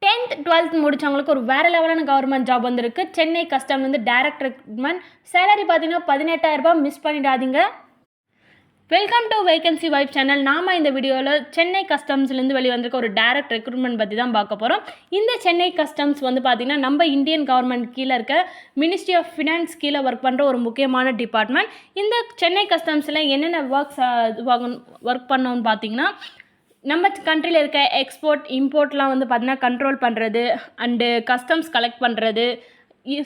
10th 12th முடிச்சவங்களுக்கு ஒரு வேறு லெவலான கவர்மெண்ட் ஜாப் வந்திருக்கு. சென்னை கஸ்டம்லேருந்து டைரக்ட் ரெக்ரூட்மெண்ட். சேலரி பார்த்தீங்கன்னா 18,000 மிஸ் பண்ணிடாதீங்க. Welcome to vacancy vibe channel. நாம் இந்த வீடியோவில் சென்னை கஸ்டம்ஸ்லேருந்து வெளியே வந்திருக்க ஒரு டைரக்ட் ரெக்ரூட்மெண்ட் பற்றி தான் பார்க்க போகிறோம். இந்த சென்னை கஸ்டம்ஸ் வந்து பார்த்திங்கன்னா நம்ம இந்தியன் கவர்மெண்ட் கீழே இருக்க மினிஸ்ட்ரி ஆஃப் ஃபினான்ஸ் கீழே ஒர்க் பண்ணுற ஒரு முக்கியமான டிபார்ட்மெண்ட். இந்த சென்னை கஸ்டம்ஸில் என்னென்ன ஒர்க் பண்ணோன்னு பார்த்தீங்கன்னா, நம்ம கண்ட்ரியில் இருக்க எக்ஸ்போர்ட் இம்போர்ட்லாம் வந்து பார்த்திங்கன்னா கண்ட்ரோல் பண்ணுறது அண்டு கஸ்டம்ஸ் கலெக்ட் பண்ணுறது,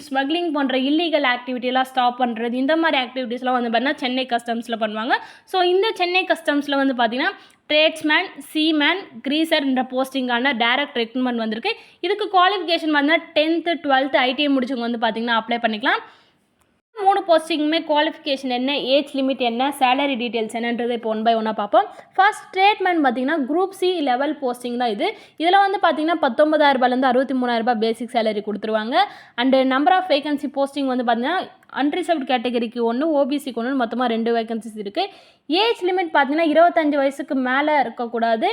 ஸ்மக்லிங் போன்ற இல்லீகல் ஆக்டிவிட்டியெல்லாம் ஸ்டாப் பண்ணுறது, இந்த மாதிரி ஆக்டிவிட்டீஸ்லாம் வந்து பார்த்தீங்கன்னா சென்னை கஸ்டம்ஸில் பண்ணுவாங்க. ஸோ இந்த சென்னை கஸ்டம்ஸில் வந்து பார்த்திங்கன்னா ட்ரேட்ஸ்மேன், சீமேன், கிரீசர்ன்ற போஸ்டிங்கான டைரக்ட் ரெக்ரூட்மெண்ட் வந்திருக்கு. இதுக்கு குவாலிஃபிகேஷன் பார்த்தீங்கன்னா 10th 12th ஐடிஐ முடிச்சவங்க வந்து பார்த்திங்கன்னா அப்ளை பண்ணிக்கலாம். 3 போஸ்டிங்குமே குவாலிஃபிகேஷன் என்ன, ஏஜ் லிமிட் என்ன, சேலரி டீட்டெயில்ஸ் என்னன்றது இப்போ ஒன் பை ஒன்னாக பார்ப்போம். ஃபர்ஸ்ட் ட்ரேட்மேன் பார்த்தீங்கன்னா குரூப் சி லெவல் போஸ்டிங் தான் இது. இதில் வந்து பார்த்தீங்கன்னா 19,000 63,000 பேசிக் சேலரி கொடுத்துருவாங்க. And number of vacancy posting வந்து பார்த்தீங்கன்னா அன்ரிசர்வ்டு கேட்டகரிக்கு 1, ஓபிசிக்கு 1, மொத்தமாக 2 வேகன்சிஸ் இருக்குது. ஏஜ் லிமிட் பார்த்தீங்கன்னா 25 வயசுக்கு மேலே இருக்கக்கூடாது.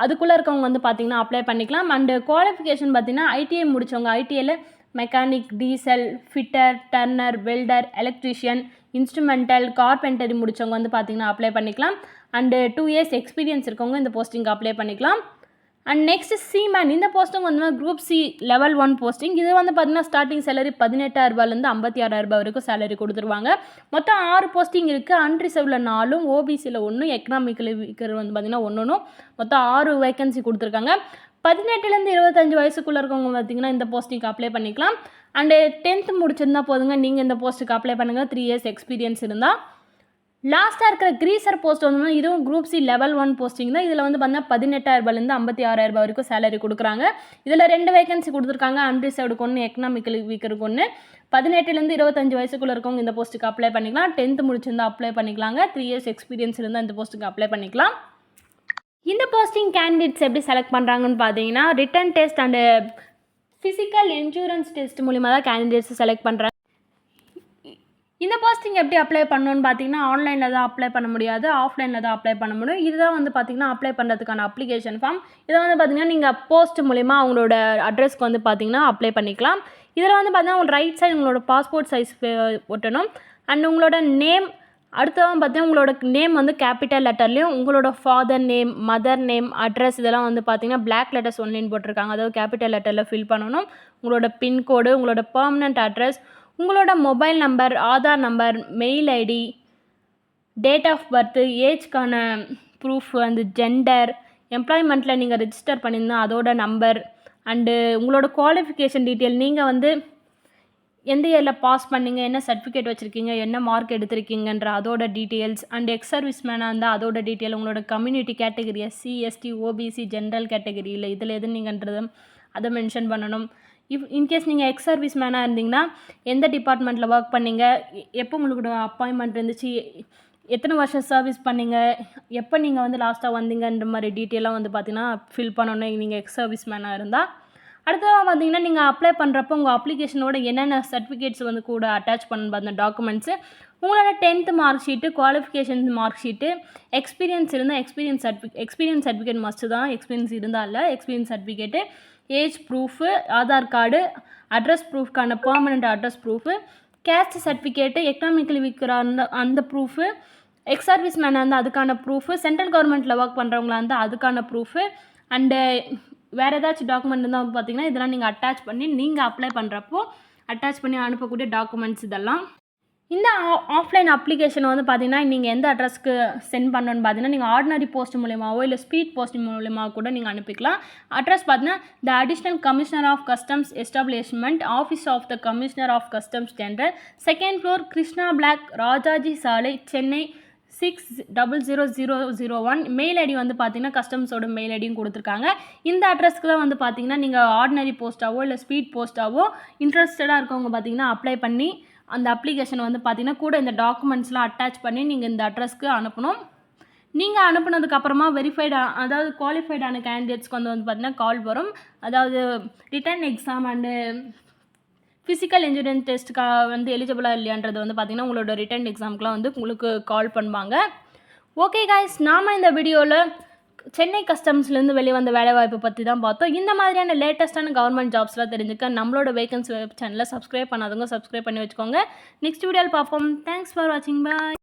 அதுக்குள்ளே இருக்கவங்க வந்து பார்த்திங்கன்னா அப்ளை பண்ணிக்கலாம். அண்டு குவாலிஃபிகேஷன் பார்த்தீங்கன்னா ஐடிஐ முடித்தவங்க, ஐடிஐயில் mechanic, diesel, fitter, turner, welder, electrician, instrumental, carpentry முடித்தவங்க வந்து பார்த்திங்கன்னா அப்ளை பண்ணிக்கலாம். அண்டு 2 years எக்ஸ்பீரியன்ஸ் இருக்கவங்க இந்த போஸ்டிங்க்கு அப்ளை பண்ணிக்கலாம். And next seaman. இந்த போஸ்டிங் வந்து குரூப் சி லெவல் 1 போஸ்டிங். இது வந்து பார்த்திங்கன்னா ஸ்டார்டிங் சேலரி 18,000 56,000 வரைக்கும் சேலரி கொடுத்துருவாங்க. மொத்தம் 6 போஸ்டிங் இருக்குது. அன்ரிசர்வ்டில் 4, ஓபிசியில் 1, எக்கனாமிக்கல் வீக்கர் வந்து பார்த்திங்கன்னா 1, மொத்தம் 6 வேகன்சி கொடுத்துருக்காங்க. 18லேருந்து 25 வயசுக்குள்ளே இருக்கவங்க பார்த்திங்கன்னா இந்த போஸ்ட்டுக்கு அப்ளை பண்ணிக்கலாம். அண்டு 10th முடிச்சிருந்தா போதுங்க, நீங்கள் இந்த போஸ்ட்டுக்கு அப்ளை பண்ணுங்கள். 3 years எக்ஸ்பீரியன்ஸ் இருந்தால். லாஸ்ட்டாக இருக்கிற கிரீசர் போஸ்ட் வந்து இதுவும் குரூப் சி லெவல் 1 போஸ்டிங் தான். இதில் வந்து பார்த்தீங்கன்னா 18,000 56,000 வரைக்கும் சேலரி கொடுக்குறாங்க. இதில் 2 வேகன்சி கொடுத்துருக்காங்க. அன்ரிசர்வ்டுக்கு 1, எக்கனாமிக்கல் வீக்கருக்கு 1. 18லேருந்து 25 வயசுக்குள்ளே இருக்கவங்க இந்த போஸ்ட்டுக்கு அப்ளை பண்ணிக்கலாம். 10th முடிச்சிருந்தால் அப்ளை பண்ணிக்கலாங்க. 3 years எக்ஸ்பீரியன்ஸ் இருந்தால் இந்த போஸ்ட்டுக்கு அப்ளை பண்ணிக்கலாம். இந்த போஸ்டிங் கேண்டிடேட்ஸ் எப்படி செலக்ட் பண்ணுறாங்கன்னு பார்த்தீங்கன்னா written test and physical endurance test மூலிமா தான் கேண்டிடேட்ஸ் செலக்ட் பண்ணுறாங்க. இந்த போஸ்டிங் எப்படி அப்ளை பண்ணணுன்னு பார்த்தீங்கன்னா ஆன்லைனில் தான் அப்ளை பண்ண முடியாது, ஆஃப்லைனில் தான் அப்ளை பண்ண முடியும். இதுதான் வந்து பார்த்திங்கன்னா அப்ளை பண்ணுறதுக்கான அப்ளிகேஷன் ஃபார்ம். இதை வந்து பார்த்திங்கன்னா நீங்கள் போஸ்ட் மூலிமா அவங்களோட அட்ரஸ்க்கு வந்து பார்த்திங்கன்னா அப்ளை பண்ணிக்கலாம். இதில் வந்து பார்த்திங்கன்னா உங்களோட ரைட் சைடு உங்களோட பாஸ்போர்ட் சைஸ் ஒட்டணும். அண்ட் உங்களோட நேம், அடுத்ததான் பார்த்தீங்கன்னா உங்களோட நேம் வந்து கேபிட்டல் லெட்டர்லேயும், உங்களோட father name, mother name, address இதெல்லாம் வந்து பார்த்தீங்கன்னா பிளாக் லெட்டர்ஸ் ஒன்லைன் போட்டிருக்காங்க, அதாவது கேபிட்டல் லெட்டரில் ஃபில் பண்ணணும். உங்களோட பின்கோடு, உங்களோட பர்மனெண்ட் அட்ரஸ், உங்களோட mobile number, Aadhaar number, mail ID, date of birth, ஏஜ்க்கான ப்ரூஃப், அந்த ஜெண்டர், எம்ப்ளாய்மெண்ட்டில் நீங்கள் ரெஜிஸ்டர் பண்ணியிருந்தால் அதோட நம்பர், அண்டு உங்களோட குவாலிஃபிகேஷன் டீட்டெயில், நீங்கள் வந்து எந்த இயரில் பாஸ் பண்ணிங்க, என்ன சர்டிஃபிகேட் வச்சுருக்கீங்க, என்ன மார்க் எடுத்திருக்கீங்கன்ற அதோட டீட்டெயில்ஸ், அண்ட் எக்ஸ் சர்வீஸ் மேனாக இருந்தால் அதோட டீட்டெயில், உங்களோட community category SC ST OBC general கேட்டகரியில் இதில் எது நீங்கன்றது அதை மென்ஷன் பண்ணணும். இன்கேஸ் நீங்கள் எக்ஸ் சர்வீஸ் மேனாக இருந்தீங்கன்னா எந்த டிபார்ட்மெண்ட்டில் ஒர்க் பண்ணிங்க, எப்போ உங்களுக்கு அப்பாயின்மெண்ட் இருந்துச்சு, எத்தனை வருஷம் சர்வீஸ் பண்ணிங்க, எப்போ நீங்கள் வந்து லாஸ்ட்டாக வந்தீங்கன்ற மாதிரி டீட்டெயிலாக வந்து பார்த்தீங்கன்னா ஃபில் பண்ணணும் நீங்கள் எக்ஸ் சர்வீஸ் மேனாக இருந்தால். அடுத்ததாக பார்த்தீங்கன்னா நீங்கள் அப்ளை பண்ணுறப்போ உங்கள் அப்ளிகேஷனோட என்னென்ன சர்டிஃபிகேட்ஸ் வந்து கூட அட்டாச் பண்ண அந்த டாக்குமெண்ட்ஸு, உங்களோட 10th mark sheet, qualification mark sheet, experience இருந்தால் எக்ஸ்பீரியன்ஸ் சர்டிஃபிகேட் மஸ்ட்டு தான், எக்ஸ்பீரியன்ஸ் இருந்தால் இல்லை, experience certificate, age proof, Aadhaar card, address ப்ரூஃப்க்கான permanent address proof, caste certificate, economically வீக்கராக அந்த ப்ரூஃபு, எக்ஸ் சர்வீஸ் மேனாக இருந்தால் அதுக்கான ப்ரூஃபு, சென்ட்ரல் கவர்மெண்ட்டில் ஒர்க் பண்ணுறவங்களா இருந்தால் அதுக்கான ப்ரூஃபு, அண்டு வேறு ஏதாச்சும் டாக்குமெண்ட் இருந்தால் பார்த்தீங்கன்னா இதெல்லாம் நீங்கள் அட்டாச் பண்ணி நீங்கள் அப்ளை பண்ணுறப்போ அட்டாச் பண்ணி அனுப்பக்கூடிய டாக்குமெண்ட்ஸ் இதெல்லாம். இந்த ஆஃப்லைன் அப்ளிகேஷனை வந்து பார்த்தீங்கன்னா நீங்கள் எந்த அட்ரஸ்க்கு சென்ட் பண்ணணுன்னு பார்த்தீங்கன்னா நீங்கள் ஆர்டினரி போஸ்ட் மூலியமாகவோ இல்லை ஸ்பீட் போஸ்ட் மூலியமாக கூட நீங்கள் அனுப்பிக்கலாம். அட்ரஸ் பார்த்தீங்கன்னா the additional commissioner of customs establishment, office of the commissioner of customs general, 2nd floor, Krishna block, Rajaji சாலை, சென்னை 600001. மெயில் ஐடி வந்து பார்த்தீங்கன்னா கஸ்டம்ஸோட மெயில் ஐடியும் கொடுத்துருக்காங்க. இந்த அட்ரஸ்க்கு தான் வந்து பார்த்தீங்கன்னா நீங்கள் ஆர்டினரி போஸ்ட்டாவோ இல்லை ஸ்பீட் போஸ்ட்டாவோ இன்ட்ரெஸ்டடாக இருக்கவங்க பார்த்தீங்கன்னா அப்ளை பண்ணி அந்த அப்ளிகேஷன் வந்து பார்த்தீங்கன்னா கூட இந்த டாக்குமெண்ட்ஸ்லாம் அட்டாச் பண்ணி நீங்கள் இந்த அட்ரஸ்க்கு அனுப்பணும். நீங்கள் அனுப்புனதுக்கப்புறமா அதாவது குவாலிஃபைடான கேண்டிடேட்ஸ்க்கு வந்து பார்த்தீங்கன்னா கால் வரும். அதாவது ரிட்டன் எக்ஸாம் அண்டு ஃபிசிக்கல் என்ஜூரன்ஸ் டெஸ்ட்டுக்காக வந்து எலிஜிபிளாக இல்லையான்றது வந்து பார்த்திங்கன்னா உங்களோட ரிட்டன் எக்ஸாமுக்குலாம் வந்து உங்களுக்கு கால் பண்ணுவாங்க. ஓகே கைஸ், நாம் இந்த வீடியோவில் சென்னை கஸ்டம்ஸ்லேருந்து வெளிவந்த வேலைவாய்ப்பு பற்றி தான் பார்த்தோம். இந்த மாதிரியான லேட்டஸ்ட்டான கவர்மெண்ட் ஜாப்ஸ்லாம் தெரிஞ்சுக்க நம்மளோட வேகன்சி வெப் சேனலை சப்ஸ்கிரைப் பண்ணாதவங்க சப்ஸ்கிரைப் பண்ணி வச்சுக்கோங்க. நெக்ஸ்ட் வீடியோவில் பார்ப்போம். தேங்க்ஸ் ஃபார் வாட்சிங். பாய்.